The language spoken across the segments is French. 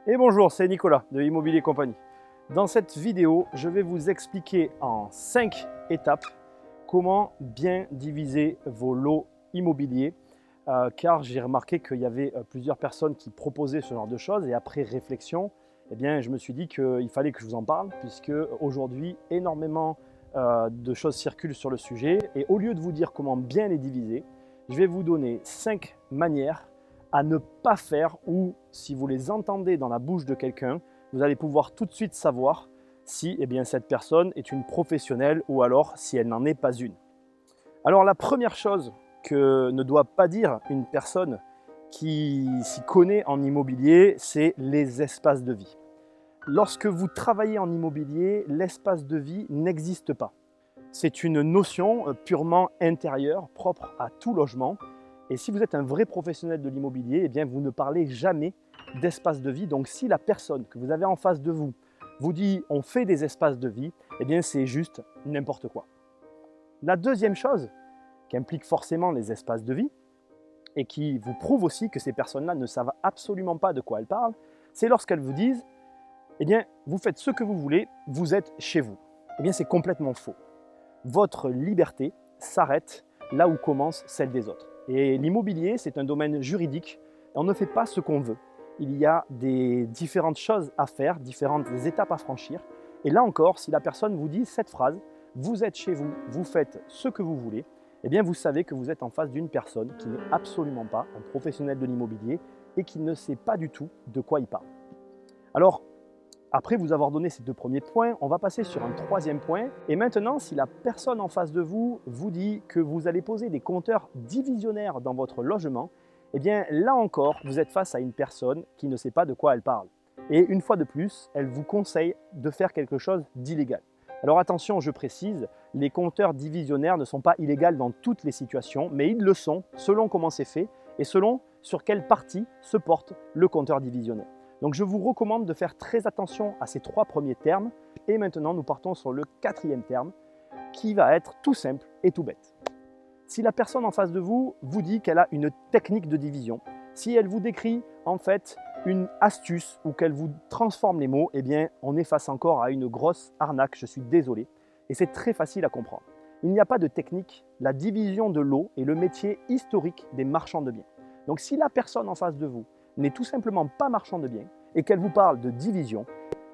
Et bonjour, c'est Nicolas de Immobilier Compagnie. Dans cette vidéo, je vais vous expliquer en 5 étapes comment bien diviser vos lots immobiliers, car j'ai remarqué qu'il y avait plusieurs personnes qui proposaient ce genre de choses et après réflexion, eh bien, je me suis dit qu'il fallait que je vous en parle puisque aujourd'hui, énormément de choses circulent sur le sujet et au lieu de vous dire comment bien les diviser, je vais vous donner 5 manières à ne pas faire ou si vous les entendez dans la bouche de quelqu'un, vous allez pouvoir tout de suite savoir si cette personne est une professionnelle ou alors si elle n'en est pas une. Alors la première chose que ne doit pas dire une personne qui s'y connaît en immobilier, c'est les espaces de vie. Lorsque vous travaillez en immobilier, l'espace de vie n'existe pas. C'est une notion purement intérieure, propre à tout logement. Et si vous êtes un vrai professionnel de l'immobilier, eh bien vous ne parlez jamais d'espace de vie. Donc si la personne que vous avez en face de vous vous dit on fait des espaces de vie, eh bien c'est juste n'importe quoi. La deuxième chose qui implique forcément les espaces de vie et qui vous prouve aussi que ces personnes-là ne savent absolument pas de quoi elles parlent, c'est lorsqu'elles vous disent eh bien vous faites ce que vous voulez, vous êtes chez vous. Eh bien c'est complètement faux. Votre liberté s'arrête là où commence celle des autres. Et l'immobilier, c'est un domaine juridique. On ne fait pas ce qu'on veut. Il y a des différentes choses à faire, différentes étapes à franchir. Et là encore, si la personne vous dit cette phrase, vous êtes chez vous, vous faites ce que vous voulez, eh bien vous savez que vous êtes en face d'une personne qui n'est absolument pas un professionnel de l'immobilier et qui ne sait pas du tout de quoi il parle. Alors, après vous avoir donné ces deux premiers points, on va passer sur un troisième point. Et maintenant, si la personne en face de vous vous dit que vous allez poser des compteurs divisionnaires dans votre logement, eh bien là encore, vous êtes face à une personne qui ne sait pas de quoi elle parle. Et une fois de plus, elle vous conseille de faire quelque chose d'illégal. Alors attention, je précise, les compteurs divisionnaires ne sont pas illégaux dans toutes les situations, mais ils le sont selon comment c'est fait et selon sur quelle partie se porte le compteur divisionnaire. Donc je vous recommande de faire très attention à ces trois premiers termes. Et maintenant, nous partons sur le quatrième terme qui va être tout simple et tout bête. Si la personne en face de vous vous dit qu'elle a une technique de division, si elle vous décrit en fait une astuce ou qu'elle vous transforme les mots, eh bien on est face encore à une grosse arnaque, je suis désolé. Et c'est très facile à comprendre. Il n'y a pas de technique, la division de lots est le métier historique des marchands de biens. Donc si la personne en face de vous n'est tout simplement pas marchand de biens et qu'elle vous parle de division,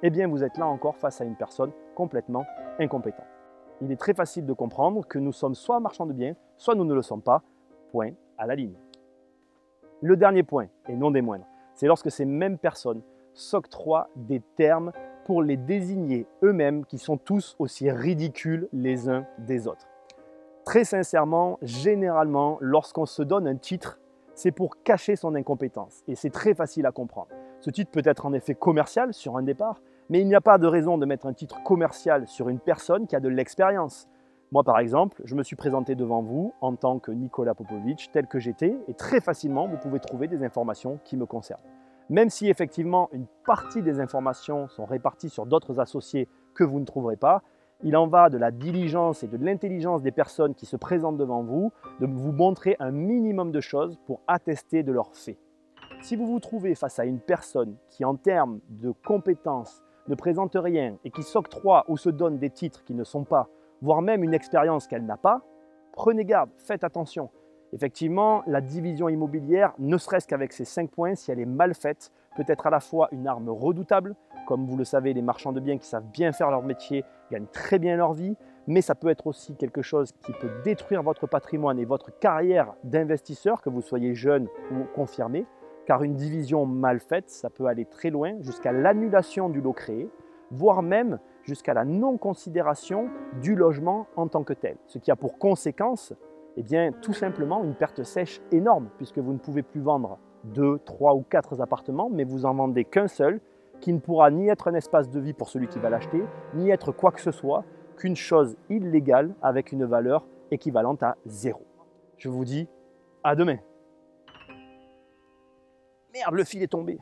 eh bien vous êtes là encore face à une personne complètement incompétente. Il est très facile de comprendre que nous sommes soit marchands de biens, soit nous ne le sommes pas, point à la ligne. Le dernier point, et non des moindres, c'est lorsque ces mêmes personnes s'octroient des termes pour les désigner eux-mêmes qui sont tous aussi ridicules les uns des autres. Très sincèrement, généralement, lorsqu'on se donne un titre, c'est pour cacher son incompétence et c'est très facile à comprendre. Ce titre peut être en effet commercial sur un départ, mais il n'y a pas de raison de mettre un titre commercial sur une personne qui a de l'expérience. Moi par exemple, je me suis présenté devant vous en tant que Nicolas Popovic tel que j'étais et très facilement vous pouvez trouver des informations qui me concernent. Même si effectivement une partie des informations sont réparties sur d'autres associés que vous ne trouverez pas, il en va de la diligence et de l'intelligence des personnes qui se présentent devant vous, de vous montrer un minimum de choses pour attester de leurs faits. Si vous vous trouvez face à une personne qui, en termes de compétences, ne présente rien et qui s'octroie ou se donne des titres qui ne sont pas, voire même une expérience qu'elle n'a pas, prenez garde, faites attention. Effectivement, la division immobilière, ne serait-ce qu'avec ces 5 points, si elle est mal faite, peut être à la fois une arme redoutable. Comme vous le savez, les marchands de biens qui savent bien faire leur métier gagnent très bien leur vie, mais ça peut être aussi quelque chose qui peut détruire votre patrimoine et votre carrière d'investisseur, que vous soyez jeune ou confirmé, car une division mal faite, ça peut aller très loin, jusqu'à l'annulation du lot créé, voire même jusqu'à la non-considération du logement en tant que tel, ce qui a pour conséquence eh bien, tout simplement une perte sèche énorme, puisque vous ne pouvez plus vendre 2, 3 ou 4 appartements, mais vous en vendez qu'un seul, qui ne pourra ni être un espace de vie pour celui qui va l'acheter, ni être quoi que ce soit, qu'une chose illégale avec une valeur équivalente à 0. Je vous dis à demain. Merde, le fil est tombé.